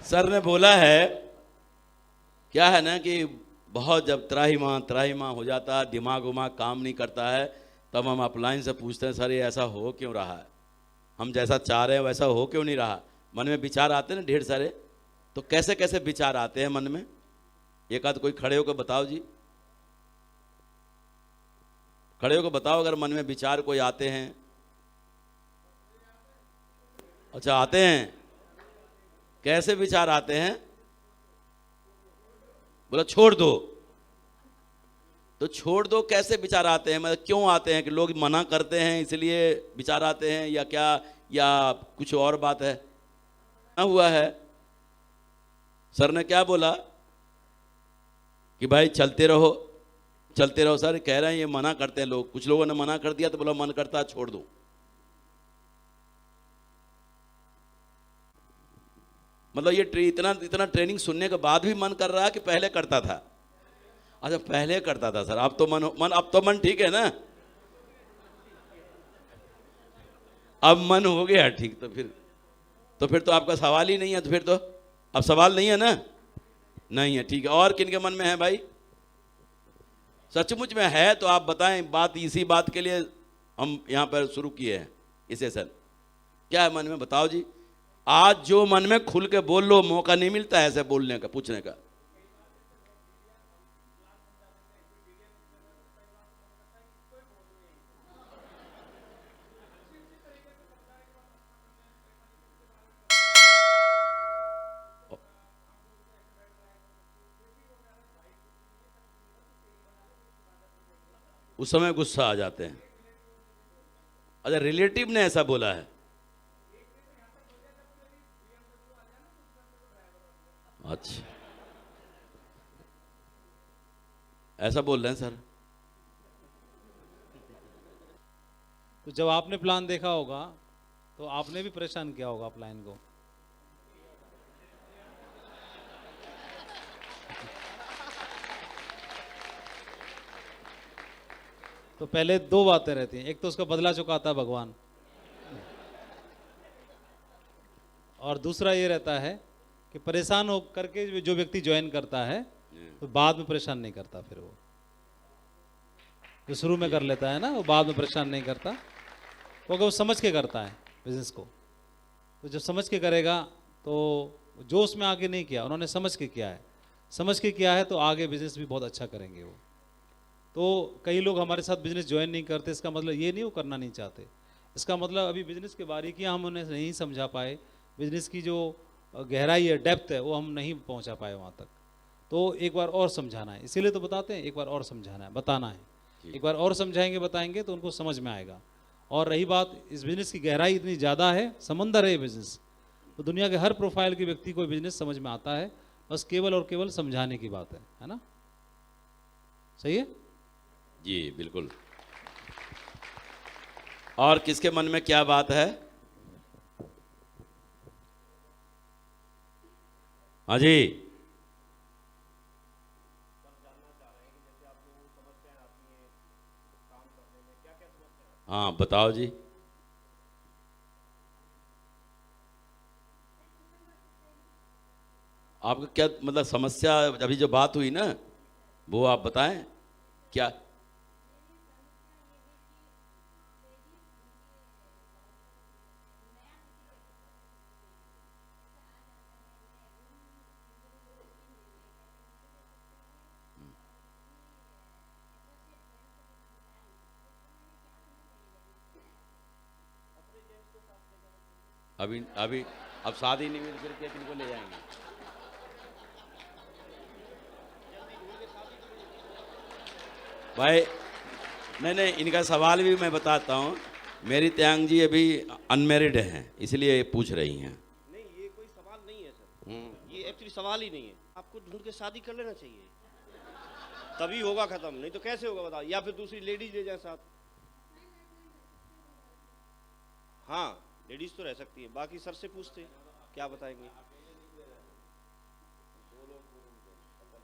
Sir ने बोला है, क्या है ना कि बहुत जब त्राहिमाम हो जाता है, दिमाग उमाग काम नहीं करता है, तब हम अपलाइन से पूछते हैं, सर ये ऐसा हो क्यों रहा है, हम जैसा चाह रहे हैं वैसा हो क्यों नहीं रहा। मन में विचार आते हैं ना ढेर सारे, तो कैसे कैसे विचार आते हैं मन में, एक आध कोई खड़े होकर बताओ जी, खड़े होकर बताओ अगर मन में विचार कोई आते हैं। अच्छा आते हैं, कैसे विचार आते हैं? बोला छोड़ दो, तो छोड़ दो कैसे विचार आते हैं, मतलब क्यों आते हैं? कि लोग मना करते हैं इसलिए विचार आते हैं या क्या, या कुछ और बात है? क्या हुआ है? सर ने क्या बोला कि भाई चलते रहो चलते रहो। सर कह रहे हैं ये मना करते हैं लोग, कुछ लोगों ने मना कर दिया तो बोला मन करता है छोड़ दो। मतलब ये इतना इतना ट्रेनिंग सुनने के बाद भी मन कर रहा है कि पहले करता था? अच्छा पहले करता था सर, अब तो अब तो मन ठीक है ना, अब मन हो गया ठीक, तो फिर तो आपका सवाल ही नहीं है, तो फिर तो अब सवाल नहीं है ना, नहीं है, ठीक है। और किन के मन में है भाई, सचमुच में है तो आप बताएं, बात इसी बात के लिए हम यहाँ पर शुरू किए हैं ये सेशन। क्या है मन में बताओ जी, आज जो मन में खुल के बोल लो, मौका नहीं मिलता है ऐसे बोलने का, पूछने का। उस समय गुस्सा आ जाते हैं। अच्छा रिलेटिव ने ऐसा बोला है? अच्छा ऐसा बोल रहे हैं सर। तो जब आपने प्लान देखा होगा तो आपने भी परेशान किया होगा प्लान को। तो पहले दो बातें रहती हैं, एक तो उसका बदला चुकाता है भगवान, और दूसरा ये रहता है कि परेशान हो करके जो व्यक्ति ज्वाइन करता है तो बाद में परेशान नहीं करता। फिर वो जो शुरू में कर लेता है ना, वो बाद में परेशान नहीं करता, क्योंकि वो समझ के करता है बिजनेस को। तो जब समझ के करेगा तो जो उसमें आगे नहीं किया, उन्होंने समझ के किया है, समझ के किया है तो आगे बिजनेस भी बहुत अच्छा करेंगे वो। तो कई लोग हमारे साथ बिजनेस ज्वाइन नहीं करते, इसका मतलब ये नहीं वो करना नहीं चाहते, इसका मतलब अभी बिजनेस के बारीकियां हम उन्हें नहीं समझा पाए, बिजनेस की जो गहराई है, डेप्थ है, वो हम नहीं पहुंचा पाए वहाँ तक। तो एक बार और समझाना है, इसीलिए तो बताते हैं एक बार और समझाना है, बताना है, एक बार और समझाएंगे बताएंगे तो उनको समझ में आएगा। और रही बात, इस बिजनेस की गहराई इतनी ज़्यादा है, समंदर है ये बिजनेस, तो दुनिया के हर प्रोफाइल के व्यक्ति को बिजनेस समझ में आता है, बस केवल और केवल समझाने की बात है ना? सही है जी बिल्कुल। और किसके मन में क्या बात है? हाँ जी हाँ बताओ जी। आपका क्या मतलब समस्या, अभी जो बात हुई ना वो आप बताएं क्या? अभी अभी अब शादी नहीं हुई फिर किनको ले जाएंगे? भाई नहीं नहीं, इनका सवाल भी मैं बताता हूँ। मेरी त्यांग जी अभी अनमेरिड हैं इसलिए ये पूछ रही हैं। नहीं ये कोई सवाल नहीं है सर, ये एक्चुअली सवाल ही नहीं है। आपको ढूंढ के शादी कर लेना चाहिए, तभी होगा खत्म, नहीं तो कैसे होगा बताओ? या फिर दूसरी लेडीज ले जाए साथ। हाँ लेडीज तो रह सकती है, बाकी सर से पूछते क्या बताएंगे।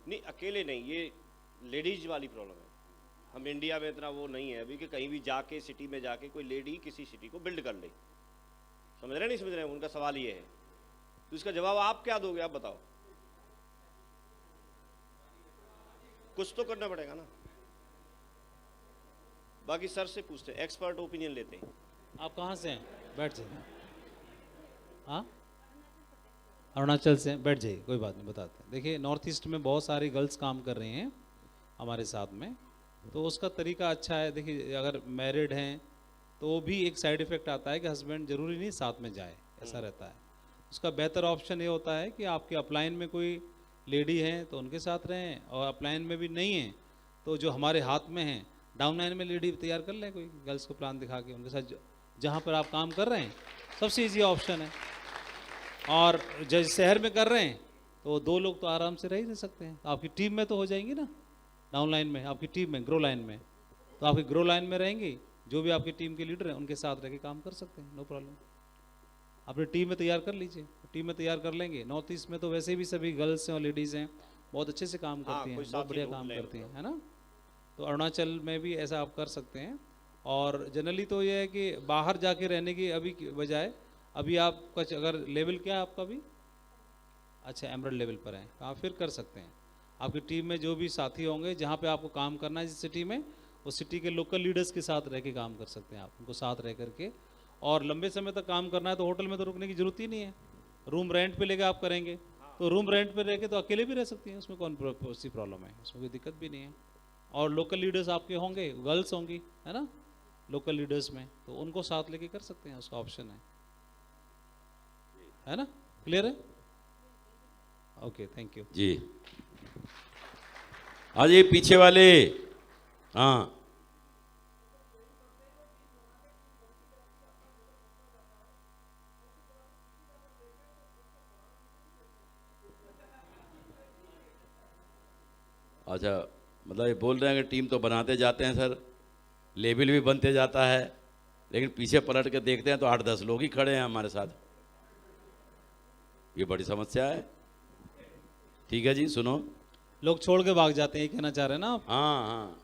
नहीं अकेले नहीं, ये लेडीज वाली प्रॉब्लम है। हम इंडिया में इतना वो नहीं है अभी कि कहीं भी जाके सिटी में जाके कोई लेडी किसी सिटी को बिल्ड कर ले। समझ रहे नहीं समझ रहे, उनका सवाल ये है। तो इसका जवाब आप क्या दोगे, आप बताओ। कुछ तो करना पड़ेगा ना। बाकी सर से पूछते हैं, एक्सपर्ट ओपिनियन लेते हैं। आप कहाँ से हैं? बैठ जाइए। हाँ, अरुणाचल से हैं, बैठ जाइए, कोई बात नहीं, बताते हैं। देखिए, नॉर्थ ईस्ट में बहुत सारी गर्ल्स काम कर रही हैं हमारे साथ में, तो उसका तरीका अच्छा है। देखिए, अगर मैरिड हैं तो भी एक साइड इफेक्ट आता है कि हस्बैंड जरूरी नहीं साथ में जाए, ऐसा रहता है। उसका बेहतर ऑप्शन ये होता है कि आपके अपलाइन में कोई लेडी हैं तो उनके साथ रहें, और अपलाइन में भी नहीं है तो जो हमारे हाथ में हैं डाउनलाइन में लेडी तैयार कर लें, कोई गर्ल्स को प्लान दिखा के उनके साथ जहाँ पर आप काम कर रहे हैं, सबसे ईजी ऑप्शन है। और जिस शहर में कर रहे हैं तो 2 लोग तो आराम से रह ही नहीं सकते हैं, तो आपकी टीम में तो हो जाएंगी ना, डाउनलाइन में आपकी टीम में, ग्रो लाइन में, तो आपकी ग्रो लाइन में रहेंगी, जो भी आपकी टीम के लीडर हैं उनके साथ रह के काम कर सकते हैं, नो प्रॉब्लम। अपनी टीम में तैयार कर लीजिए, टीम में तैयार कर लेंगे। नॉर्थ ईस्ट में तो वैसे भी सभी गर्ल्स हैं और लेडीज़ हैं, बहुत अच्छे से काम करती हैं, कोई बहुत साथी बढ़िया ढूंढ काम लें करती हैं, है ना। तो अरुणाचल में भी ऐसा आप कर सकते हैं। और जनरली तो ये है कि बाहर जाके रहने की अभी की बजाय, अभी आप कुछ अगर लेवल क्या है आपका भी, अच्छा एमरल्ड लेवल पर है, तो आप फिर कर सकते हैं। आपकी टीम में जो भी साथी होंगे, जहाँ पे आपको काम करना है जिस सिटी में, उस सिटी के लोकल लीडर्स के साथ रह के काम कर सकते हैं आप, उनको साथ रह करके। और लंबे समय तक काम करना है तो होटल में तो रुकने की जरूरत ही नहीं है, रूम रेंट पे लेके आप करेंगे, तो रूम रेंट पे रह के तो अकेले भी रह सकती हैं, उसमें कौन सी प्रॉब्लम है, उसमें कोई दिक्कत भी नहीं है। और लोकल लीडर्स आपके होंगे, गर्ल्स होंगी, है ना, लोकल लीडर्स में, तो उनको साथ लेके कर सकते हैं, उसका ऑप्शन है ना। क्लियर है? ओके, थैंक यू जी। आज ये पीछे वाले, हाँ, अच्छा, मतलब ये बोल रहे हैं कि टीम तो बनाते जाते हैं सर, लेवल भी बनते जाता है, लेकिन पीछे पलट के देखते हैं तो 8-10 लोग ही खड़े हैं हमारे साथ। ये बड़ी समस्या है। ठीक है जी, सुनो, लोग छोड़ के भाग जाते हैं, ये कहना चाह रहे हैं ना आप। हाँ हाँ,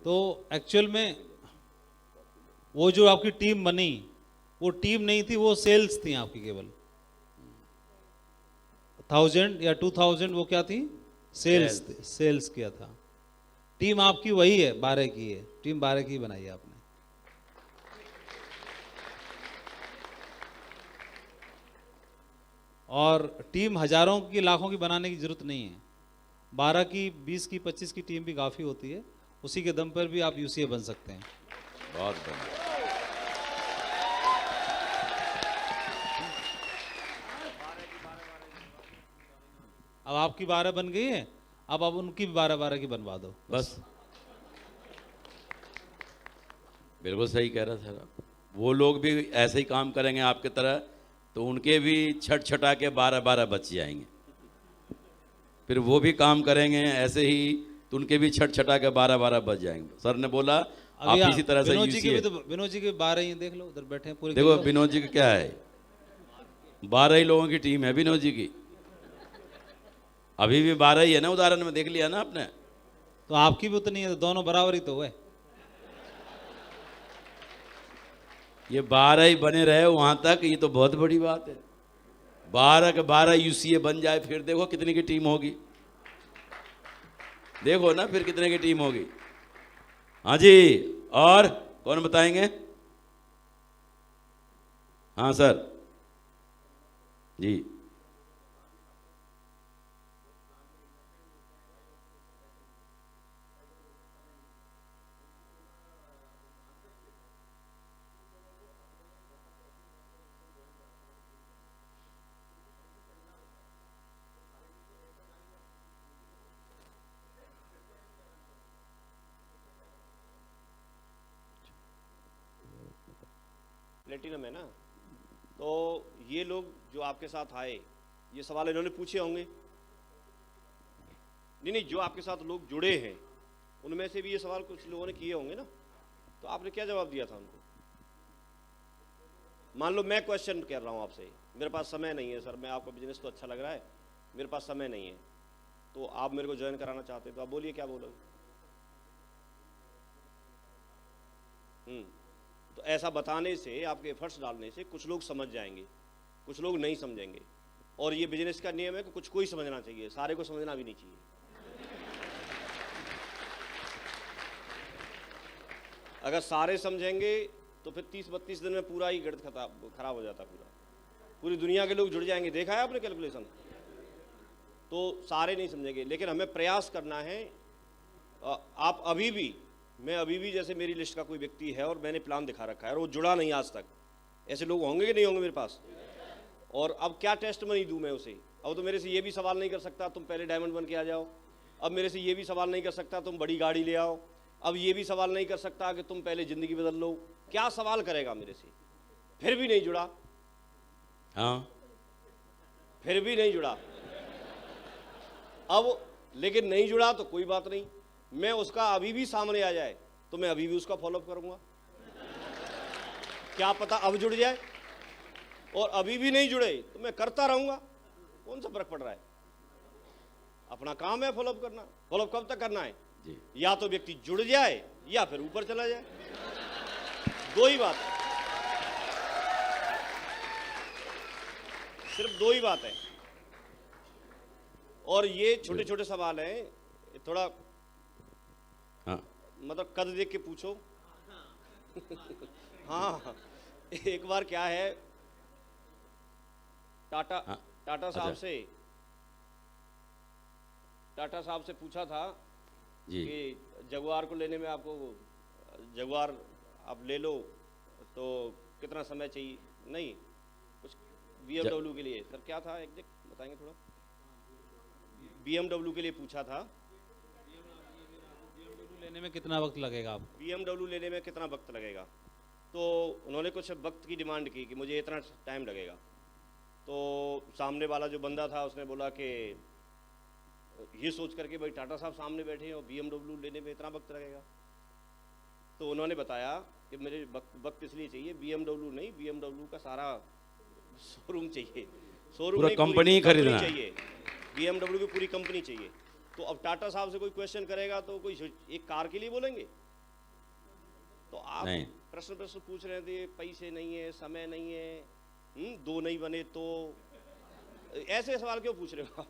तो एक्चुअल में वो जो आपकी टीम बनी, वो टीम नहीं थी, वो सेल्स थी आपकी, केवल 1000 या 2000 वो क्या थी, सेल्स, सेल्स किया था। टीम आपकी वही है, 12 की है, टीम 12 की बनाई है आपने। और टीम हजारों की, लाखों की बनाने की जरूरत नहीं है, 12 की, 20 की, 25 की टीम भी काफी होती है, उसी के दम पर भी आप यूसीए बन सकते हैं। बहुत बढ़िया। अब आपकी 12 बन गई है, अब आप उनकी भी 12-12 की बनवा दो बस, बिल्कुल सही कह रहा सर। वो लोग भी ऐसे ही काम करेंगे आपके तरह, तो उनके भी छट-छटा के 12-12 बच जाएंगे, फिर वो भी काम करेंगे ऐसे ही, तो उनके भी छट-छटा के 12-12 बच जाएंगे। सर ने बोला आप इसी तरह से विनोद जी की भी तो, विनोद जी के 12 ही हैं, देख लो उधर बैठे हैं पूरे। देखो विनोद जी का क्या है, 12 ही लोगों की टीम है विनोद जी की, अभी भी 12 ही है ना, उदाहरण में देख लिया ना आपने। तो आपकी भी उतनी है, तो दोनों बराबर ही तो हुए। ये 12 ही बने रहे वहां तक, ये तो बहुत बड़ी बात है। 12 के 12 यूसीए बन जाए, फिर देखो कितने की टीम होगी, देखो ना फिर कितने की टीम होगी। हाँ जी, और कौन बताएंगे? हाँ सर जी। प्लेटिनम है ना, तो ये लोग जो आपके साथ आए, ये सवाल इन्होंने पूछे होंगे। नहीं, जो आपके साथ लोग जुड़े हैं उनमें से भी ये सवाल कुछ लोगों ने किए होंगे ना, तो आपने क्या जवाब दिया था उनको? मान लो मैं क्वेश्चन कर रहा हूँ आपसे, मेरे पास समय नहीं है सर, मैं आपका बिजनेस तो अच्छा लग रहा है, मेरे पास समय नहीं है, तो आप मेरे को ज्वाइन कराना चाहते, तो आप बोलिए क्या बोलोगे? तो ऐसा बताने से, आपके एफर्ट्स डालने से कुछ लोग समझ जाएंगे कुछ लोग नहीं समझेंगे। और ये बिजनेस का नियम है कि कुछ कोई समझना चाहिए, सारे को समझना भी नहीं चाहिए। अगर सारे समझेंगे तो फिर 30-32 दिन में पूरा ही गणित खराब हो जाता, पूरी दुनिया के लोग जुड़ जाएंगे। देखा है आपने कैलकुलेशन? तो सारे नहीं समझेंगे, लेकिन हमें प्रयास करना है। आप अभी भी, मैं अभी भी, जैसे मेरी लिस्ट का कोई व्यक्ति है और मैंने प्लान दिखा रखा है और वो जुड़ा नहीं आज तक, ऐसे लोग होंगे कि नहीं होंगे मेरे पास? और अब क्या टेस्ट मनी दूं मैं उसे? अब तो मेरे से ये भी सवाल नहीं कर सकता तुम पहले डायमंड बन के आ जाओ। अब मेरे से ये भी सवाल नहीं कर सकता तुम बड़ी गाड़ी ले आओ। अब ये भी सवाल नहीं कर सकता कि तुम पहले जिंदगी बदल लो। क्या सवाल करेगा मेरे से? फिर भी नहीं जुड़ा। हाँ, फिर भी नहीं जुड़ा। अब लेकिन नहीं जुड़ा तो कोई बात नहीं, मैं उसका अभी भी सामने आ जाए तो मैं अभी भी उसका फॉलोअप करूंगा। क्या पता अब जुड़ जाए, और अभी भी नहीं जुड़े तो मैं करता रहूंगा। कौन सा फर्क पड़ रहा है? अपना काम है फॉलोअप करना। फॉलोअप कब तक करना है जी। या तो व्यक्ति जुड़ जाए या फिर ऊपर चला जाए, दो ही बात है, सिर्फ दो ही बात है। और ये छोटे छोटे सवाल हैं, थोड़ा हाँ, मतलब कद देख के पूछो। हाँ, एक बार क्या है, टाटा साहब अच्छा। से टाटा साहब से पूछा था जी। कि जगुआर को लेने में आपको, जगुआर आप ले लो तो कितना समय चाहिए? नहीं, कुछ BMW के लिए। सर क्या था एग्जैक्ट बताएंगे थोड़ा? BMW के लिए पूछा था। BMW लेने में कितना वक्त लगेगा आपको? BMW लेने में कितना वक्त लगेगा? तो उन्होंने कुछ वक्त की डिमांड की कि मुझे इतना टाइम लगेगा। तो सामने वाला जो बंदा था उसने बोला कि ये सोच करके भाई टाटा साहब सामने बैठे हैं और BMW लेने में इतना वक्त लगेगा। तो उन्होंने बताया कि मेरे वक्त इसलिए चाहिए, BMW नहीं, BMW का सारा शोरूम चाहिए, शोरूम पूरा नहीं, कंपनी ही खरीदना चाहिए, BMW की पूरी कंपनी चाहिए। तो अब टाटा साहब से कोई क्वेश्चन करेगा तो कोई एक कार के लिए बोलेंगे? तो आप नहीं। प्रश्न पूछ रहे थे, पैसे नहीं है, समय नहीं है, दो नहीं बने तो, ऐसे सवाल क्यों पूछ रहे हो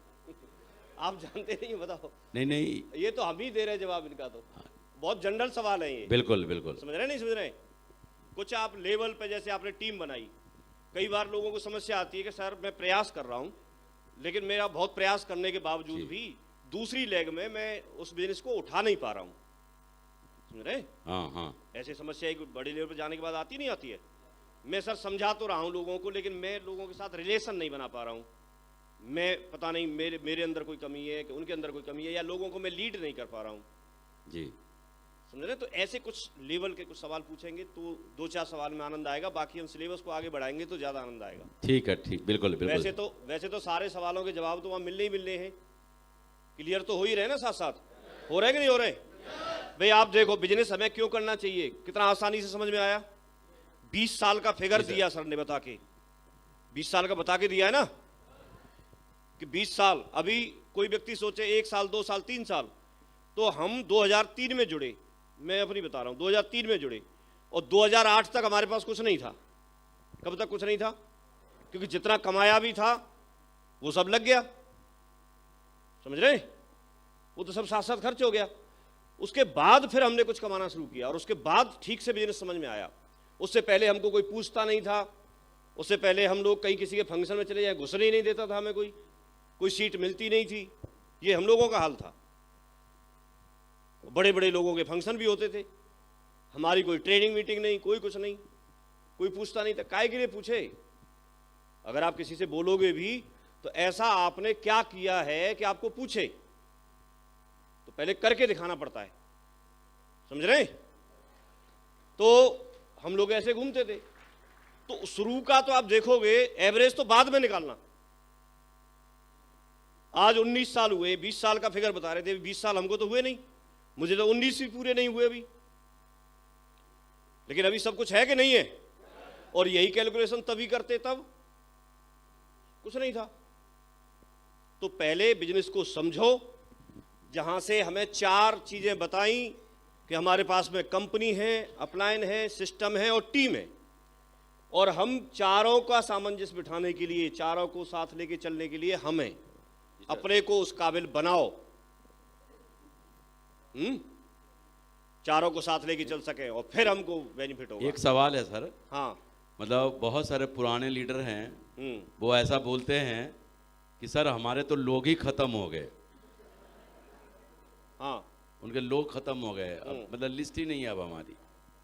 आप जानते नहीं, बताओ। नहीं नहीं, ये तो हम ही दे रहे हैं जवाब इनका। तो बहुत जनरल सवाल है ये। बिल्कुल बिल्कुल। समझ रहे नहीं समझ रहे? कुछ आप लेवल पे, जैसे आपने टीम बनाई, कई बार लोगों को समस्या आती है कि सर मैं प्रयास कर रहा हूँ, लेकिन मेरा बहुत प्रयास करने के बावजूद भी दूसरी लेग में मैं उस बिजनेस को उठा नहीं पा रहा हूँ। समझ रहे? हाँ हाँ, ऐसी समस्या एक बड़े लेवल पर जाने के बाद आती नहीं आती है? मैं सर समझा तो रहा हूँ लोगों को, लेकिन मैं लोगों के साथ रिलेशन नहीं बना पा रहा हूँ। मैं पता नहीं मेरे अंदर कोई कमी है कि उनके अंदर कोई कमी है, या लोगों को मैं लीड नहीं कर पा रहा हूँ जी। समझ रहे? तो ऐसे कुछ लेवल के कुछ सवाल पूछेंगे तो 2-4 सवाल में आनंद आएगा, बाकी हम सिलेबस को आगे बढ़ाएंगे तो ज्यादा आनंद आएगा। ठीक है, ठीक, बिल्कुल बिल्कुल। वैसे तो सारे सवालों के जवाब तो वहां मिलने ही मिलने हैं, क्लियर तो हो ही रहे ना, साथ साथ हो रहे कि नहीं हो रहे? भाई आप देखो, बिजनेस हमें क्यों करना चाहिए, कितना आसानी से समझ में आया। 20 साल का फिगर दिया सर ने बता के, 20 साल का बता के दिया है ना कि 20 साल। अभी कोई व्यक्ति सोचे 1 साल 2 साल 3 साल, तो हम 2003 में जुड़े, मैं अपनी बता रहा हूं, 2003 में जुड़े और 2008 तक हमारे पास कुछ नहीं था। कब तक कुछ नहीं था? क्योंकि जितना कमाया भी था वो सब लग गया, समझ रहे? वो तो सब साथ साथ खर्च हो गया। उसके बाद फिर हमने कुछ कमाना शुरू किया और उसके बाद ठीक से बिजनेस समझ में आया। उससे पहले हमको कोई पूछता नहीं था, उससे पहले हम लोग कहीं किसी के फंक्शन में चले जाए घुसने ही नहीं देता था हमें, कोई सीट मिलती नहीं थी। ये हम लोगों का हाल था। बड़े बड़े लोगों के फंक्शन भी होते थे, हमारी कोई ट्रेनिंग मीटिंग नहीं, कोई कुछ नहीं, कोई पूछता नहीं था। काहे के लिए पूछे? अगर आप किसी से बोलोगे भी तो ऐसा आपने क्या किया है कि आपको पूछे, तो पहले करके दिखाना पड़ता है, समझ रहे? तो हम लोग ऐसे घूमते थे। तो शुरू का तो आप देखोगे, एवरेज तो बाद में निकालना। आज 19 साल हुए, 20 साल का फिगर बता रहे थे, 20 साल हमको तो हुए नहीं, मुझे तो 19 भी पूरे नहीं हुए अभी, लेकिन अभी सब कुछ है कि नहीं है? और यही कैलकुलेशन तभी करते, तब कुछ नहीं था। तो पहले बिजनेस को समझो, जहां से हमें 4 चीजें बताई कि हमारे पास में कंपनी है, अपलाइन है, सिस्टम है और टीम है। और हम चारों का सामंजस्य बिठाने के लिए, चारों को साथ लेके चलने के लिए हम हैं। अपने को उस काबिल बनाओ, चारों को साथ लेके चल सके और फिर हमको बेनिफिट होगा। एक सवाल है सर, हाँ, मतलब बहुत सारे पुराने लीडर हैं, वो ऐसा बोलते हैं कि सर हमारे तो लोग ही खत्म हो गए। हाँ, उनके लोग खत्म हो गए, अब मतलब लिस्ट ही नहीं है अब हमारी।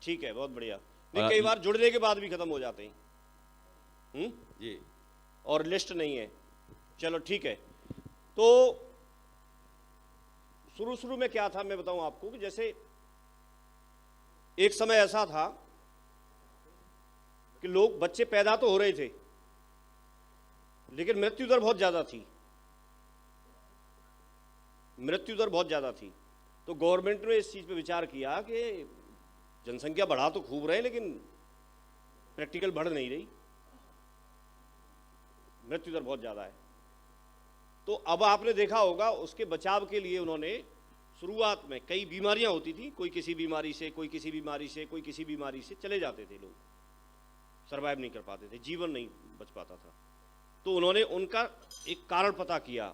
ठीक है, बहुत बढ़िया। नहीं, कई बार जुड़ने के बाद भी खत्म हो जाते हैं जी, और लिस्ट नहीं है। चलो ठीक है। तो शुरू में क्या था मैं बताऊं आपको, कि जैसे एक समय ऐसा था कि लोग, बच्चे पैदा तो हो रहे थे लेकिन मृत्यु दर बहुत ज्यादा थी, मृत्यु दर बहुत ज्यादा थी। तो गवर्नमेंट ने इस चीज पे विचार किया कि जनसंख्या बढ़ा तो खूब रहे लेकिन प्रैक्टिकल बढ़ नहीं रही, मृत्यु दर बहुत ज्यादा है। तो अब आपने देखा होगा, उसके बचाव के लिए उन्होंने शुरुआत में कई बीमारियां होती थी, कोई किसी बीमारी से, कोई किसी बीमारी से, कोई किसी बीमारी से चले जाते थे लोग, सरवाइव नहीं कर पाते थे, जीवन नहीं बच पाता था। तो उन्होंने उनका एक कारण पता किया,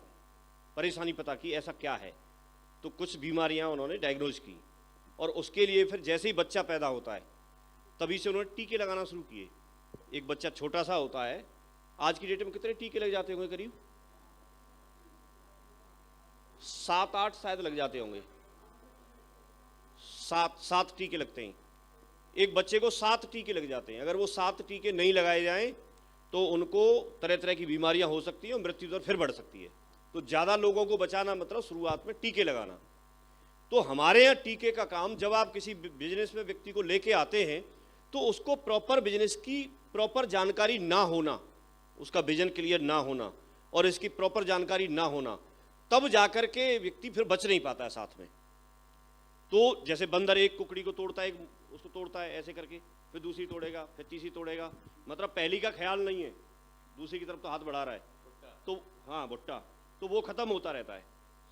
परेशानी पता की, ऐसा क्या है। तो कुछ बीमारियां उन्होंने डायग्नोज की और उसके लिए फिर जैसे ही बच्चा पैदा होता है तभी से उन्होंने टीके लगाना शुरू किए। एक बच्चा छोटा सा होता है, आज की डेट में कितने टीके लग जाते होंगे? करीब 7-8 शायद लग जाते होंगे, 7 टीके लगते हैं एक बच्चे को, 7 टीके लग जाते हैं। अगर वो 7 टीके नहीं लगाए जाएं तो उनको तरह तरह की बीमारियां हो सकती हैं और मृत्यु दर फिर बढ़ सकती है। तो ज़्यादा लोगों को बचाना मतलब शुरुआत में टीके लगाना। तो हमारे यहाँ टीके का काम, जब आप किसी बिजनेस में व्यक्ति को लेके आते हैं तो उसको प्रॉपर बिजनेस की प्रॉपर जानकारी ना होना, उसका विजन क्लियर ना होना और इसकी प्रॉपर जानकारी ना होना, तब जाकर के व्यक्ति फिर बच नहीं पाता है साथ में। तो जैसे बंदर एक कुकड़ी को तोड़ता है, उसको तोड़ता है ऐसे करके, फिर दूसरी तोड़ेगा, फिर तीसरी तोड़ेगा, मतलब पहली का ख्याल नहीं है, दूसरी की तरफ तो हाथ बढ़ा रहा है, तो हाँ भुट्टा, तो वो खत्म होता रहता है,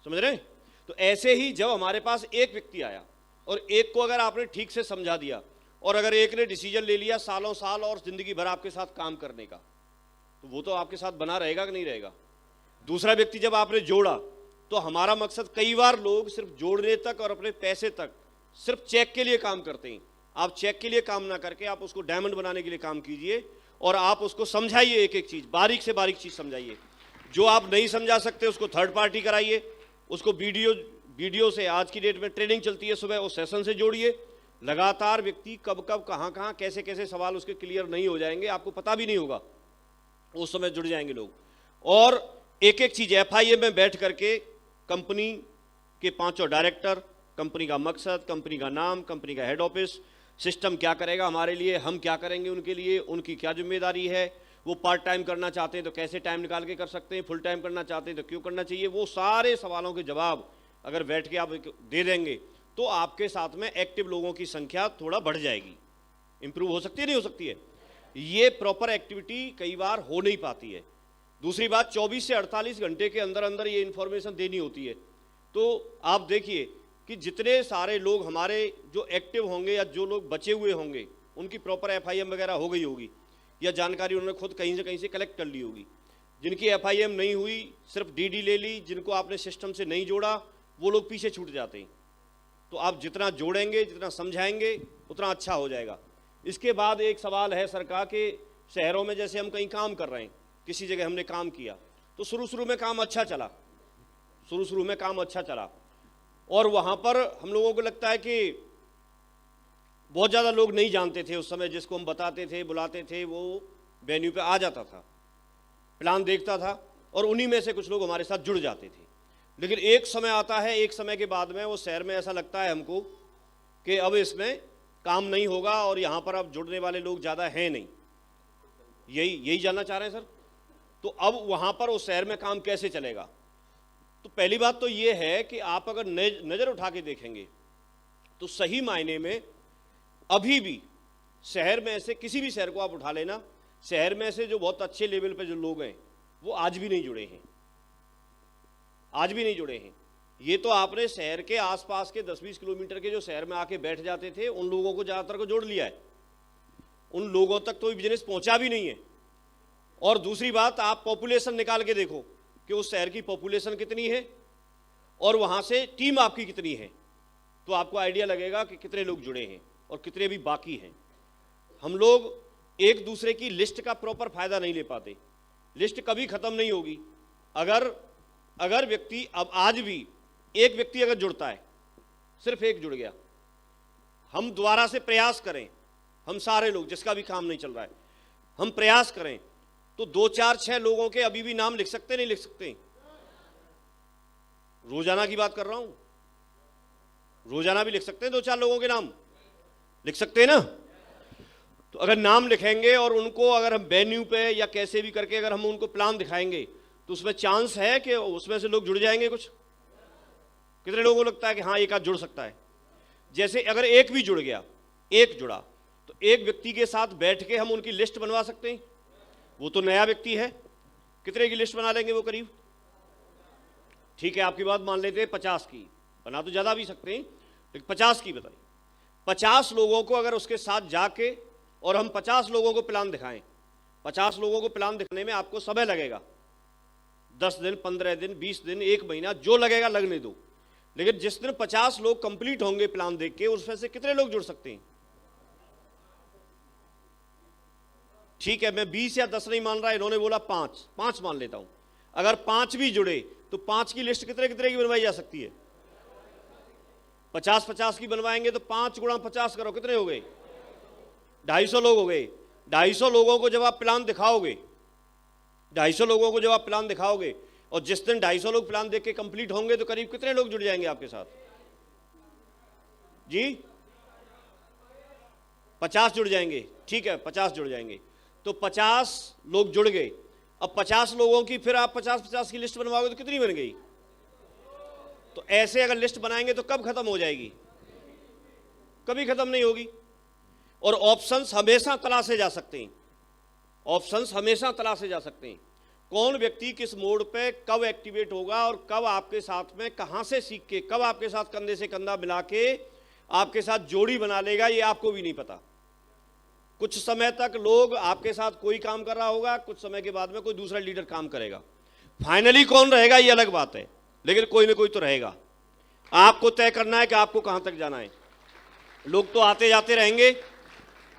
समझ रहे हैं? तो ऐसे ही जब हमारे पास एक व्यक्ति आया और एक को अगर आपने ठीक से समझा दिया और अगर एक ने डिसीजन ले लिया सालों साल और जिंदगी भर आपके साथ काम करने का, तो वो तो आपके साथ बना रहेगा कि नहीं रहेगा। दूसरा व्यक्ति जब आपने जोड़ा, तो हमारा मकसद, कई बार लोग सिर्फ जोड़ने तक और अपने पैसे तक सिर्फ चेक के लिए काम करते हैं। आप चेक के लिए काम ना करके आप उसको डायमंड बनाने के लिए काम कीजिए और आप उसको समझाइए, एक एक चीज, बारीक से बारीक चीज समझाइए। जो आप नहीं समझा सकते उसको थर्ड पार्टी कराइए, उसको वीडियो से, आज की डेट में ट्रेनिंग चलती है सुबह, उस सेशन से जोड़िए। लगातार व्यक्ति कब कब कहाँ कहाँ कैसे कैसे सवाल उसके क्लियर नहीं हो जाएंगे, आपको पता भी नहीं होगा, उस समय जुड़ जाएंगे लोग। और एक एक चीज FIM में बैठ करके कंपनी के 5 डायरेक्टर, कंपनी का मकसद, कंपनी का नाम, कंपनी का हेड ऑफिस, सिस्टम क्या करेगा हमारे लिए, हम क्या करेंगे उनके लिए, उनकी क्या जिम्मेदारी है, वो पार्ट टाइम करना चाहते हैं तो कैसे टाइम निकाल के कर सकते हैं, फुल टाइम करना चाहते हैं तो क्यों करना चाहिए, वो सारे सवालों के जवाब अगर बैठ के आप दे देंगे तो आपके साथ में एक्टिव लोगों की संख्या थोड़ा बढ़ जाएगी, इंप्रूव हो सकती है, नहीं हो सकती है। ये प्रॉपर एक्टिविटी कई बार हो नहीं पाती है। दूसरी बात, 24 से 48 घंटे के अंदर अंदर ये इंफॉर्मेशन देनी होती है। तो आप देखिए कि जितने सारे लोग हमारे जो एक्टिव होंगे या जो लोग बचे हुए होंगे, उनकी प्रॉपर FIM वगैरह हो गई होगी या जानकारी उन्होंने खुद कहीं से कलेक्ट कर ली होगी। जिनकी FIM नहीं हुई, सिर्फ DD ले ली, जिनको आपने सिस्टम से नहीं जोड़ा, वो लोग पीछे छूट जाते हैं। तो आप जितना जोड़ेंगे, जितना समझाएंगे, उतना अच्छा हो जाएगा। इसके बाद एक सवाल है सर का कि शहरों में जैसे हम कहीं काम कर रहे हैं, किसी जगह हमने काम किया तो शुरू में काम अच्छा चला, शुरू में काम अच्छा चला और वहाँ पर हम लोगों को लगता है कि बहुत ज़्यादा लोग नहीं जानते थे उस समय, जिसको हम बताते थे, बुलाते थे, वो वेन्यू पे आ जाता था, प्लान देखता था और उन्हीं में से कुछ लोग हमारे साथ जुड़ जाते थे। लेकिन एक समय आता है, एक समय के बाद में वो शहर में ऐसा लगता है हमको कि अब इसमें काम नहीं होगा और यहाँ पर अब जुड़ने वाले लोग ज़्यादा हैं नहीं। यही जानना चाह रहे हैं सर? तो अब वहाँ पर उस शहर में काम कैसे चलेगा? तो पहली बात तो ये है कि आप अगर नज़र उठा के देखेंगे तो सही मायने में अभी भी शहर में से, किसी भी शहर को आप उठा लेना, शहर में से जो बहुत अच्छे लेवल पे जो लोग हैं वो आज भी नहीं जुड़े हैं, आज भी नहीं जुड़े हैं। ये तो आपने शहर के आसपास के 10-20 किलोमीटर के जो शहर में आके बैठ जाते थे, उन लोगों को ज़्यादातर को जोड़ लिया है। उन लोगों तक तो बिजनेस पहुंचा भी नहीं है। और दूसरी बात, आप पॉपुलेशन निकाल के देखो कि उस शहर की पॉपुलेशन कितनी है और वहां से टीम आपकी कितनी है, तो आपको आइडिया लगेगा कि कितने लोग जुड़े हैं और कितने भी बाकी हैं। हम लोग एक दूसरे की लिस्ट का प्रॉपर फायदा नहीं ले पाते। लिस्ट कभी खत्म नहीं होगी। अगर व्यक्ति, अब आज भी एक व्यक्ति अगर जुड़ता है, सिर्फ एक जुड़ गया, हम दोबारा से प्रयास करें, हम सारे लोग जिसका भी काम नहीं चल रहा है, हम प्रयास करें तो 2 4 6 लोगों के अभी भी नाम लिख सकते, नहीं लिख सकते? रोजाना की बात कर रहा हूं, रोजाना भी लिख सकते हैं 2 4 लोगों के नाम, लिख सकते हैं ना? तो अगर नाम लिखेंगे और उनको अगर हम वेन्यू पे या कैसे भी करके अगर हम उनको प्लान दिखाएंगे तो उसमें चांस है कि उसमें से लोग जुड़ जाएंगे। कुछ कितने लोगों को लगता है कि हाँ एक आध जुड़ सकता है? जैसे अगर एक भी जुड़ गया, एक जुड़ा, तो एक व्यक्ति के साथ बैठ के हम उनकी लिस्ट बनवा सकते हैं। वो तो नया व्यक्ति है, कितने की लिस्ट बना लेंगे वो? करीब, ठीक है आपकी बात मान लेते हैं 50 की, बना तो ज्यादा भी सकते हैं, लेकिन 50 की बताइए। 50 लोगों को अगर उसके साथ जाके और हम 50 लोगों को प्लान दिखाएं, 50 लोगों को प्लान दिखाने में आपको समय लगेगा, 10 दिन, 15 दिन, 20 दिन, 1 महीना, जो लगेगा लगने दो। लेकिन जिस दिन 50 लोग कंप्लीट होंगे प्लान देख के, उसमें से कितने लोग जुड़ सकते हैं? ठीक है, मैं 20 या 10 नहीं मान रहा, इन्होंने बोला 5 मान लेता हूं। अगर 5 भी जुड़े तो 5 की लिस्ट कितने कितने की बनवाई जा सकती है? 50-50 की बनवाएंगे तो 5 गुणा 50 करो, कितने हो गए? 250 लोग हो गए। 250 लोगों को जब आप प्लान दिखाओगे, 250 लोगों को जब आप प्लान दिखाओगे और जिस दिन 250 लोग प्लान देख के कंप्लीट होंगे तो करीब कितने लोग जुड़ जाएंगे आपके साथ? जी 50 जुड़ जाएंगे। ठीक है, 50 जुड़ जाएंगे तो 50 लोग जुड़ गए। अब 50 लोगों की फिर आप 50-50 की लिस्ट बनवाओगे तो कितनी बन गई? तो ऐसे अगर लिस्ट बनाएंगे तो कब खत्म हो जाएगी? कभी खत्म नहीं होगी। और ऑप्शंस हमेशा तलाशे जा सकते हैं, ऑप्शंस हमेशा तलाशे जा सकते हैं। कौन व्यक्ति किस मोड पे कब एक्टिवेट होगा और कब आपके साथ में कहां से सीख के कब आपके साथ कंधे से कंधा मिला के आपके साथ जोड़ी बना लेगा, ये आपको भी नहीं पता। कुछ समय तक लोग आपके साथ कोई काम कर रहा होगा, कुछ समय के बाद में कोई दूसरा लीडर काम करेगा। फाइनली कौन रहेगा ये अलग बात है, लेकिन कोई ना कोई तो रहेगा। आपको तय करना है कि आपको कहां तक जाना है। लोग तो आते जाते रहेंगे,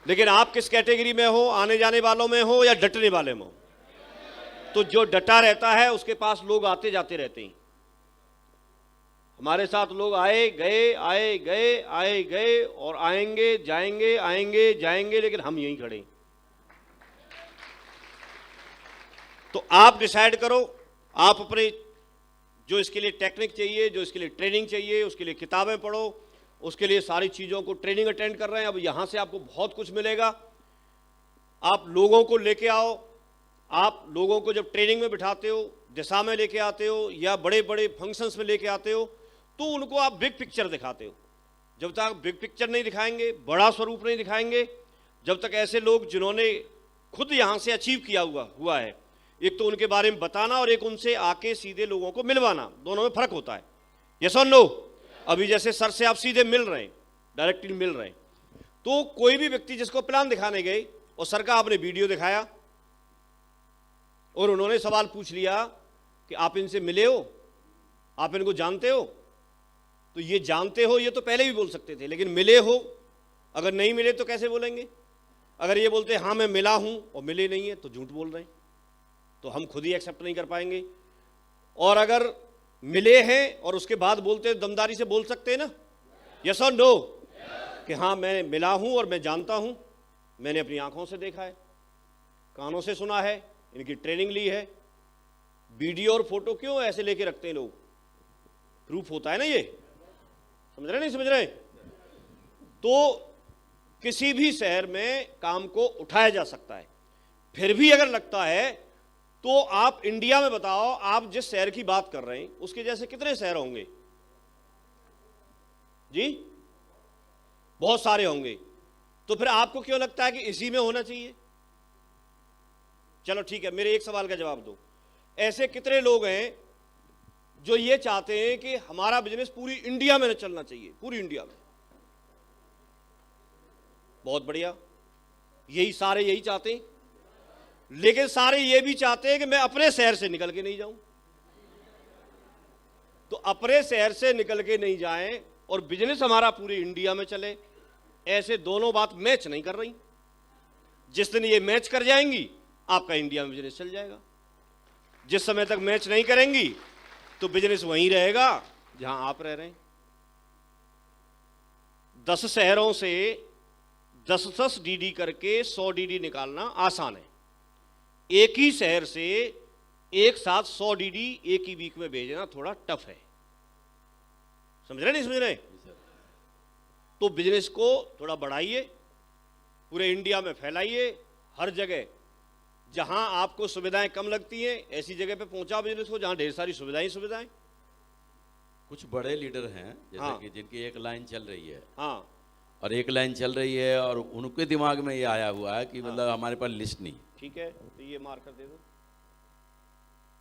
लेकिन आप किस कैटेगरी में हो, आने जाने वालों में हो या डटने वाले में हो? तो जो डटा रहता है उसके पास लोग आते जाते रहते हैं। हमारे साथ लोग आए गए, आए गए, आए गए और आएंगे जाएंगे, आएंगे जाएंगे, लेकिन हम यहीं खड़े। तो आप डिसाइड करो, आप अपने जो इसके लिए टेक्निक चाहिए, जो इसके लिए ट्रेनिंग चाहिए, उसके लिए किताबें पढ़ो, उसके लिए सारी चीज़ों को ट्रेनिंग अटेंड कर रहे हैं। अब यहाँ से आपको बहुत कुछ मिलेगा। आप लोगों को लेके आओ, आप लोगों को जब ट्रेनिंग में बिठाते हो, दिशा में लेके आते हो या बड़े बड़े फंक्शंस में लेके आते हो, तो उनको आप बिग पिक्चर दिखाते हो। जब तक बिग पिक्चर नहीं दिखाएंगे, बड़ा स्वरूप नहीं दिखाएंगे, जब तक ऐसे लोग जिन्होंने खुद यहाँ से अचीव किया हुआ है, एक तो उनके बारे में बताना और एक उनसे आके सीधे लोगों को मिलवाना, दोनों में फर्क होता है। यस और नो? अभी जैसे सर से आप सीधे मिल रहे हैं, डायरेक्टली मिल रहे हैं, तो कोई भी व्यक्ति जिसको प्लान दिखाने गए और सर का आपने वीडियो दिखाया और उन्होंने सवाल पूछ लिया कि आप इनसे मिले हो, आप इनको जानते हो, तो ये जानते हो ये तो पहले भी बोल सकते थे, लेकिन मिले हो, अगर नहीं मिले तो कैसे बोलेंगे? अगर ये बोलते हाँ मैं मिला हूं और मिले नहीं है तो झूठ बोल रहे हैं, तो हम खुद ही एक्सेप्ट नहीं कर पाएंगे। और अगर मिले हैं और उसके बाद बोलते दमदारी से बोल सकते हैं ना, यस और नो, कि हाँ मैं मिला हूं और मैं जानता हूं, मैंने अपनी आंखों से देखा है, कानों से सुना है, इनकी ट्रेनिंग ली है। वीडियो और फोटो क्यों ऐसे लेके रखते हैं लोग? प्रूफ होता है ना, ये समझ रहे नहीं समझ रहे? तो किसी भी शहर में काम को उठाया जा सकता है। फिर भी अगर लगता है तो आप इंडिया में बताओ, आप जिस शहर की बात कर रहे हैं उसके जैसे कितने शहर होंगे जी? बहुत सारे होंगे। तो फिर आपको क्यों लगता है कि इसी में होना चाहिए? चलो ठीक है, मेरे एक सवाल का जवाब दो। ऐसे कितने लोग हैं जो ये चाहते हैं कि हमारा बिजनेस पूरी इंडिया में चलना चाहिए, पूरी इंडिया में? बहुत बढ़िया। यही सारे यही चाहते हैं, लेकिन सारे ये भी चाहते हैं कि मैं अपने शहर से निकल के नहीं जाऊं। तो अपने शहर से निकल के नहीं जाएं और बिजनेस हमारा पूरे इंडिया में चले, ऐसे दोनों बात मैच नहीं कर रही। जिस दिन ये मैच कर जाएंगी आपका इंडिया में बिजनेस चल जाएगा। जिस समय तक मैच नहीं करेंगी तो बिजनेस वहीं रहेगा जहां आप रह रहे हैं। 10 शहरों से 10-10 डीडी करके 100 डीडी निकालना आसान है। एक ही शहर से एक साथ 100 डीडी एक ही वीक में भेजना थोड़ा टफ है। समझ रहे नहीं समझ रहे? तो बिजनेस को थोड़ा बढ़ाइए, पूरे इंडिया में फैलाइए, हर जगह जहां आपको सुविधाएं कम लगती हैं ऐसी जगह पे पहुंचा बिजनेस को जहां ढेर सारी सुविधाएं। कुछ बड़े लीडर हैं जैसे हाँ। कि जिनकी एक लाइन चल रही है, हाँ और एक लाइन चल रही है और उनके दिमाग में ये आया हुआ है कि मतलब हमारे पास लिस्ट नहीं। ठीक है, तो ये मार कर दे दो।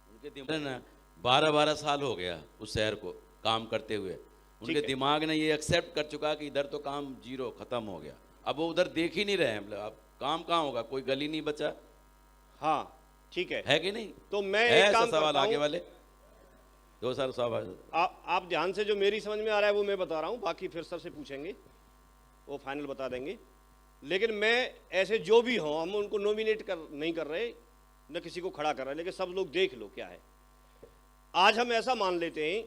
उनके दिमाग ना 12-12 साल हो गया उस शहर को काम करते हुए, उनके है। दिमाग ने ये एक्सेप्ट कर चुका कि इधर तो काम जीरो खत्म हो गया। अब वो उधर देख ही नहीं रहे हैं, मतलब अब काम कहाँ होगा, कोई गली नहीं बचा हाँ ठीक है कि नहीं? तो मैं है एक ऐसा काम सवाल करता आगे हूं। वाले 2 साल सवाल। आप ध्यान से, जो मेरी समझ में आ रहा है वो मैं बता रहा हूं, बाकी फिर सबसे पूछेंगे वो फाइनल बता देंगे। लेकिन मैं ऐसे जो भी हों, हम उनको नॉमिनेट नहीं कर रहे, न किसी को खड़ा कर रहे, लेकिन सब लोग देख लो क्या है। आज हम ऐसा मान लेते हैं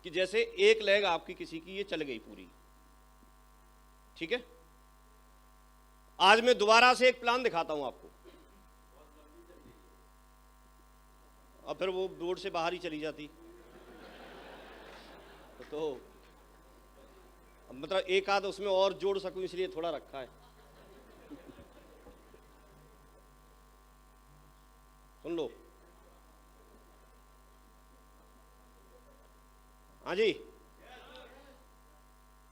कि जैसे एक लेग आपकी किसी की ये चल गई पूरी, ठीक है। आज मैं दोबारा से एक प्लान दिखाता हूं आपको, और फिर वो बोर्ड से बाहर ही चली जाती। तो मतलब एक आध उसमें और जोड़ सकूं इसलिए थोड़ा रखा है। सुन लो। हाँ जी,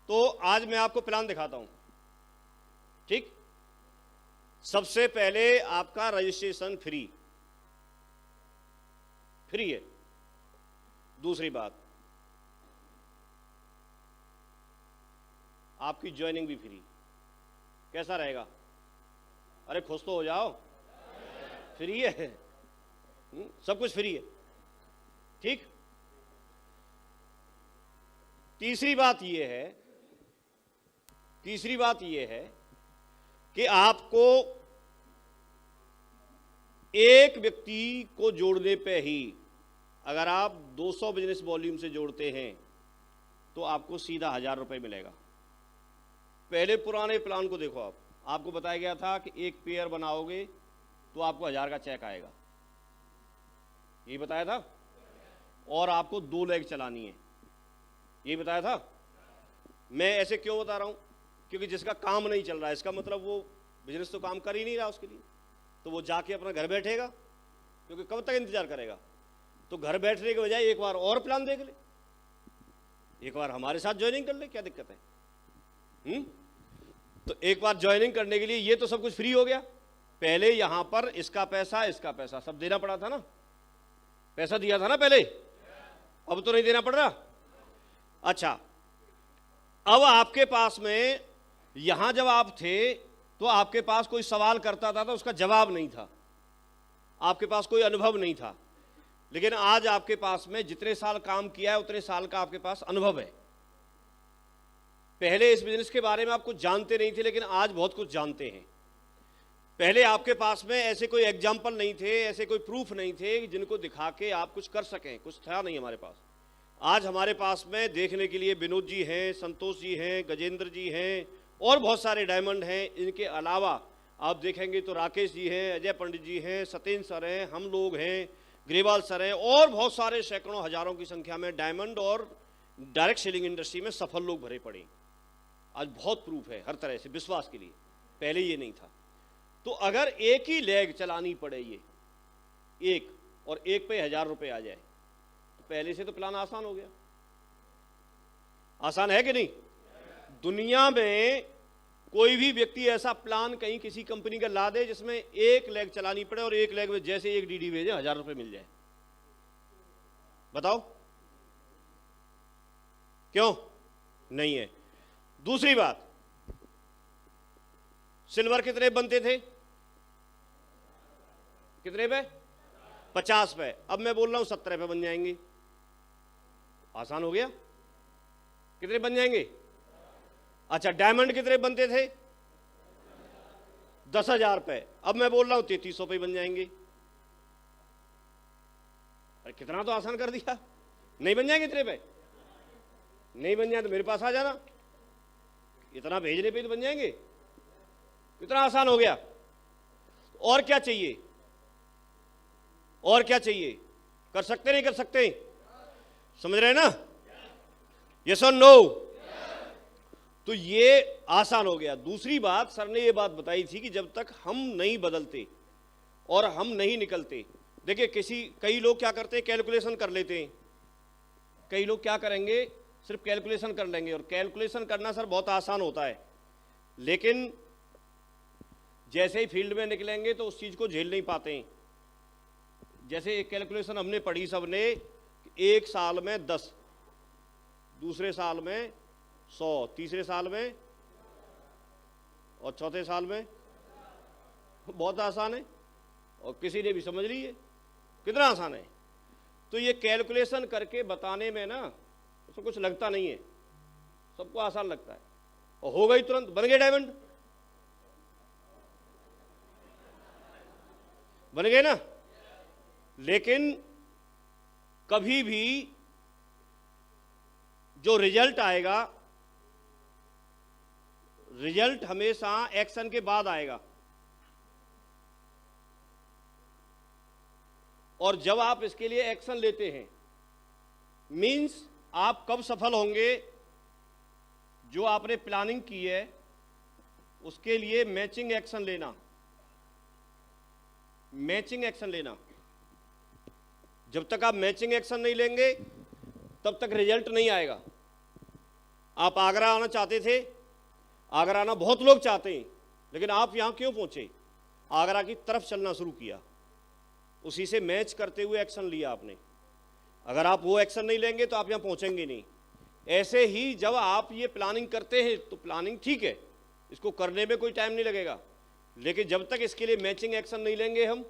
तो आज मैं आपको प्लान दिखाता हूं, ठीक। सबसे पहले आपका रजिस्ट्रेशन फ्री है। दूसरी बात, आपकी ज्वाइनिंग भी फ्री। कैसा रहेगा? अरे खुश तो हो जाओ, फ्री है, सब कुछ फ्री है, ठीक। तीसरी बात यह है कि आपको एक व्यक्ति को जोड़ने पे ही, अगर आप 200 बिजनेस वॉल्यूम से जोड़ते हैं तो आपको सीधा 1000 रुपये मिलेगा। पहले पुराने प्लान को देखो, आपको बताया गया था कि एक पेयर बनाओगे तो आपको 1000 का चेक आएगा, यही बताया था। और आपको 2 लेग चलानी है, यही बताया था। मैं ऐसे क्यों बता रहा हूं? क्योंकि जिसका काम नहीं चल रहा है, इसका मतलब वो बिजनेस तो काम कर ही नहीं रहा उसके लिए, तो वो जाके अपना घर बैठेगा, क्योंकि कब तक इंतजार करेगा। तो घर बैठने के बजाय एक बार और प्लान देख ले, एक बार हमारे साथ ज्वाइनिंग कर ले, क्या दिक्कत है? तो एक बार ज्वाइनिंग करने के लिए ये तो सब कुछ फ्री हो गया। पहले यहां पर इसका पैसा सब देना पड़ा था ना, पैसा दिया था ना पहले, अब तो नहीं देना पड़ रहा। अच्छा, अब आपके पास में यहां जब आप थे तो आपके पास कोई सवाल करता था तो उसका जवाब नहीं था, आपके पास कोई अनुभव नहीं था। लेकिन आज आपके पास में जितने साल काम किया है उतने साल का आपके पास अनुभव है। पहले इस बिजनेस के बारे में आप कुछ जानते नहीं थे, लेकिन आज बहुत कुछ जानते हैं। पहले आपके पास में ऐसे कोई एग्जाम्पल नहीं थे, ऐसे कोई प्रूफ नहीं थे जिनको दिखा के आप कुछ कर सकें, कुछ था नहीं हमारे पास। आज हमारे पास में देखने के लिए विनोद जी हैं, संतोष जी हैं, गजेंद्र जी हैं, और बहुत सारे डायमंड हैं। इनके अलावा आप देखेंगे तो राकेश जी हैं, अजय पंडित जी हैं, सत्येंद्र सर हैं, हम लोग हैं, ग्रेवाल सर हैं, और बहुत सारे सैकड़ों हजारों की संख्या में डायमंड और डायरेक्ट सेलिंग इंडस्ट्री में सफल लोग भरे पड़े। आज बहुत प्रूफ है हर तरह से विश्वास के लिए, पहले ये नहीं था। तो अगर एक ही लेग चलानी पड़े, ये एक और एक पे 1000 रुपये आ जाए, तो पहले से तो प्लान आसान हो गया। आसान है कि नहीं? दुनिया में कोई भी व्यक्ति ऐसा प्लान कहीं किसी कंपनी का ला दे जिसमें एक लेग चलानी पड़े और एक लेग में जैसे एक डीडी भेजे 1000 रुपये मिल जाए? बताओ क्यों नहीं है? दूसरी बात, सिल्वर कितने बनते थे? कितने पे? 50 पे। अब मैं बोल रहा हूं 17 पे बन जाएंगे। आसान हो गया। कितने बन जाएंगे? अच्छा, डायमंड कितने बनते थे? 10,000 पे। अब मैं बोल रहा हूं 3300 पे बन जाएंगे। अरे कितना तो आसान कर दिया। नहीं बन जाएंगे इतने पे? नहीं बन जाए तो मेरे पास आ जाना, इतना भेजने पे तो बन जाएंगे। कितना आसान हो गया। और क्या चाहिए? और क्या चाहिए? कर सकते नहीं कर सकते? समझ रहे हैं ना? यस और नो? तो ये आसान हो गया। दूसरी बात, सर ने ये बात बताई थी कि जब तक हम नहीं बदलते और हम नहीं निकलते, देखिए कई लोग क्या करते हैं, कैलकुलेशन कर लेते हैं। कई लोग क्या करेंगे, सिर्फ कैलकुलेशन कर लेंगे। और कैलकुलेशन करना सर बहुत आसान होता है, लेकिन जैसे ही फील्ड में निकलेंगे तो उस चीज़ को झेल नहीं पाते हैं। जैसे एक कैलकुलेशन हमने पढ़ी सबने, एक साल में 10, दूसरे साल में 100, तीसरे साल में और चौथे साल में। बहुत आसान है और किसी ने भी समझ ली है। कितना आसान है। तो ये कैलकुलेशन करके बताने में ना उसको कुछ लगता नहीं है, सबको आसान लगता है और हो गई, तुरंत बन गए डायमंड। बन गए ना। लेकिन कभी भी जो रिजल्ट आएगा, रिजल्ट हमेशा एक्शन के बाद आएगा। और जब आप इसके लिए एक्शन लेते हैं, मीन्स आप कब सफल होंगे, जो आपने प्लानिंग की है उसके लिए मैचिंग एक्शन लेना। मैचिंग एक्शन लेना। जब तक आप मैचिंग एक्शन नहीं लेंगे तब तक रिजल्ट नहीं आएगा। आप आगरा आना चाहते थे, आगरा आना बहुत लोग चाहते हैं, लेकिन आप यहां क्यों पहुंचे? आगरा की तरफ चलना शुरू किया, उसी से मैच करते हुए एक्शन लिया आपने। अगर आप वो एक्शन नहीं लेंगे तो आप यहां पहुंचेंगे नहीं। ऐसे ही जब आप ये प्लानिंग करते हैं तो प्लानिंग ठीक है, इसको करने में कोई टाइम नहीं लगेगा, लेकिन जब तक इसके लिए मैचिंग एक्शन नहीं लेंगे हम,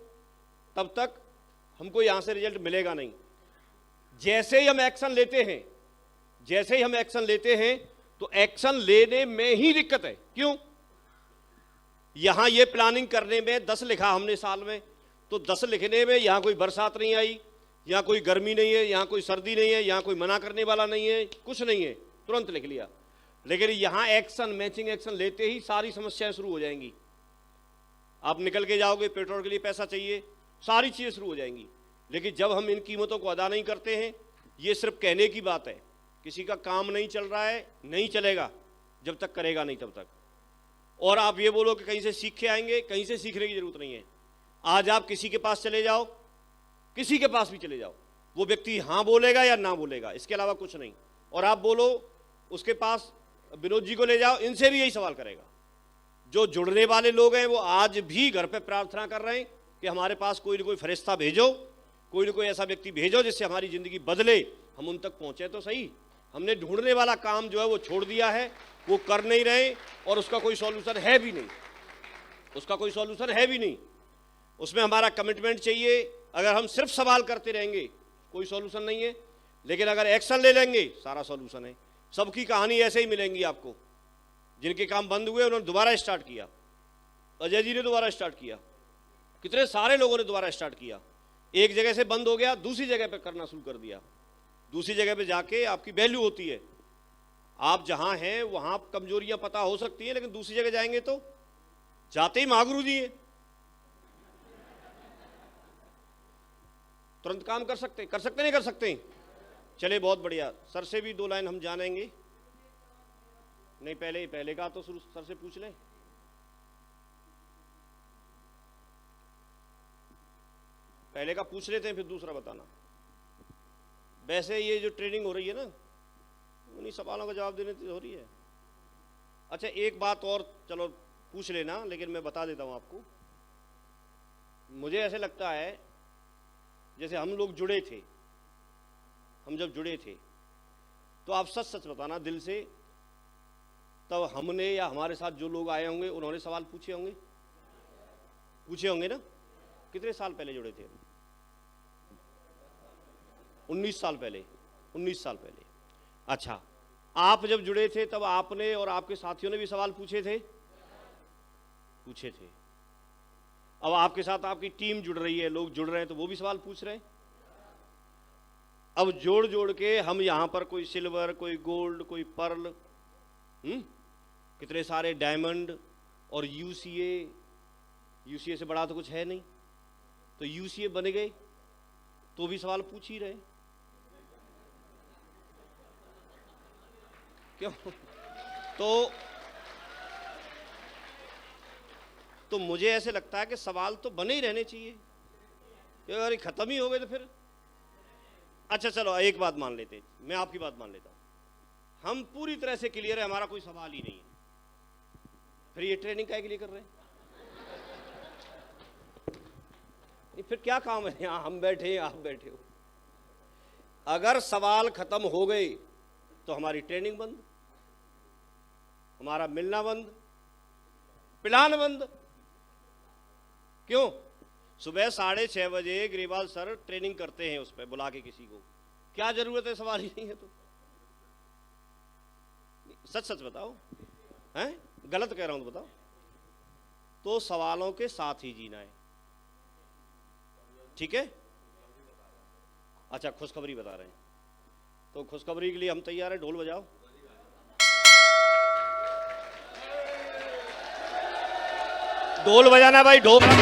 तब तक हमको यहां से रिजल्ट मिलेगा नहीं। जैसे ही हम एक्शन लेते हैं, जैसे ही हम एक्शन लेते हैं तो एक्शन लेने में ही दिक्कत है। क्यों? यहां ये प्लानिंग करने में 10 लिखा हमने साल में, तो 10 लिखने में यहां कोई बरसात नहीं आई, यहां कोई गर्मी नहीं है, यहां कोई सर्दी नहीं है, यहां कोई मना करने वाला नहीं है, कुछ नहीं है, तुरंत लिख लिया। लेकिन यहां एक्शन, मैचिंग एक्शन लेते ही सारी समस्याएं शुरू हो जाएंगी। आप निकल के जाओगे, पेट्रोल के लिए पैसा चाहिए, सारी चीजें शुरू हो जाएंगी। लेकिन जब हम इन कीमतों को अदा नहीं करते हैं, ये सिर्फ कहने की बात है। किसी का काम नहीं चल रहा है, नहीं चलेगा जब तक करेगा नहीं तब तक। और आप ये बोलो कि कहीं से सीख के आएंगे, कहीं से सीखने की जरूरत नहीं है। आज आप किसी के पास चले जाओ, किसी के पास भी चले जाओ, वो व्यक्ति हाँ बोलेगा या ना बोलेगा, इसके अलावा कुछ नहीं। और आप बोलो उसके पास विनोद जी को ले जाओ, इनसे भी यही सवाल करेगा। जो जुड़ने वाले लोग हैं वो आज भी घर पे प्रार्थना कर रहे हैं कि हमारे पास कोई ना कोई फरिश्ता भेजो, कोई ना कोई ऐसा व्यक्ति भेजो जिससे हमारी जिंदगी बदले, हम उन तक पहुंचे तो सही। हमने ढूंढने वाला काम जो है वो छोड़ दिया है, वो कर नहीं रहे और उसका कोई सॉल्यूशन है भी नहीं, उसका कोई सॉल्यूशन है भी नहीं। उसमें हमारा कमिटमेंट चाहिए। अगर हम सिर्फ सवाल करते रहेंगे कोई सॉल्यूशन नहीं है, लेकिन अगर एक्शन ले लेंगे सारा सॉल्यूशन है। सबकी कहानी ऐसे ही मिलेंगी आपको। जिनके काम बंद हुए उन्होंने दोबारा स्टार्ट किया, अजय जी ने दोबारा स्टार्ट किया, कितने सारे लोगों ने दोबारा स्टार्ट किया। एक जगह से बंद हो गया, दूसरी जगह पे करना शुरू कर दिया। दूसरी जगह पे जाके आपकी वैल्यू होती है। आप जहां हैं वहां कमजोरियां पता हो सकती है, लेकिन दूसरी जगह जाएंगे तो जाते ही महागुरु जी है, तुरंत काम कर सकते नहीं कर सकते। चले बहुत बढ़िया। सर से भी 2 लाइन हम जानेंगे। नहीं, पहले का तो शुरू सर से पूछ लें। पहले का पूछ लेते हैं, फिर दूसरा बताना। वैसे ये जो ट्रेनिंग हो रही है ना, उन्हीं सवालों का जवाब देने हो रही है। अच्छा, एक बात और चलो पूछ लेना, लेकिन मैं बता देता हूं आपको। मुझे ऐसे लगता है जैसे हम लोग जुड़े थे, हम जब जुड़े थे तो आप सच सच बताना दिल से तब हमने या हमारे साथ जो लोग आए होंगे उन्होंने सवाल पूछे होंगे ना। कितने साल पहले जुड़े थे? 19 साल पहले। 19 साल पहले। अच्छा, आप जब जुड़े थे तब आपने और आपके साथियों ने भी सवाल पूछे थे? अब आपके साथ आपकी टीम जुड़ रही है, लोग जुड़ रहे हैं, तो वो भी सवाल पूछ रहे हैं। अब जोड़ जोड़ के हम यहां पर कोई सिल्वर, कोई गोल्ड, कोई पर्ल, कितने सारे डायमंड और यूसीए से बड़ा तो कुछ है नहीं, तो यूसीए बन गए तो भी सवाल पूछ ही रहे। क्यों? तो मुझे ऐसे लगता है कि सवाल तो बने ही रहने चाहिए। अगर खत्म ही हो गए तो फिर अच्छा चलो एक बात मान लेते, मैं आपकी बात मान लेता हूं, हम पूरी तरह से क्लियर है, हमारा कोई सवाल ही नहीं है, फिर ये ट्रेनिंग काहे के लिए कर रहे हैं? फिर क्या काम है? यहां हम बैठे हैं, आप बैठे हो। अगर सवाल खत्म हो गए तो हमारी ट्रेनिंग बंद, हमारा मिलना बंद, प्लान बंद। क्यों? सुबह 6:30 बजे ग्रेवाल सर ट्रेनिंग करते हैं, उस पर बुला के किसी को, क्या जरूरत है? सवाल ही नहीं है तो सच सच बताओ, हैं? गलत कह रहा हूं तो बताओ। तो सवालों के साथ ही जीना है, ठीक है? अच्छा, खुशखबरी बता रहे हैं, तो खुशखबरी के लिए हम तैयार हैं। ढोल बजाओ। ढोल बजाना भाई, ढोल बजाना।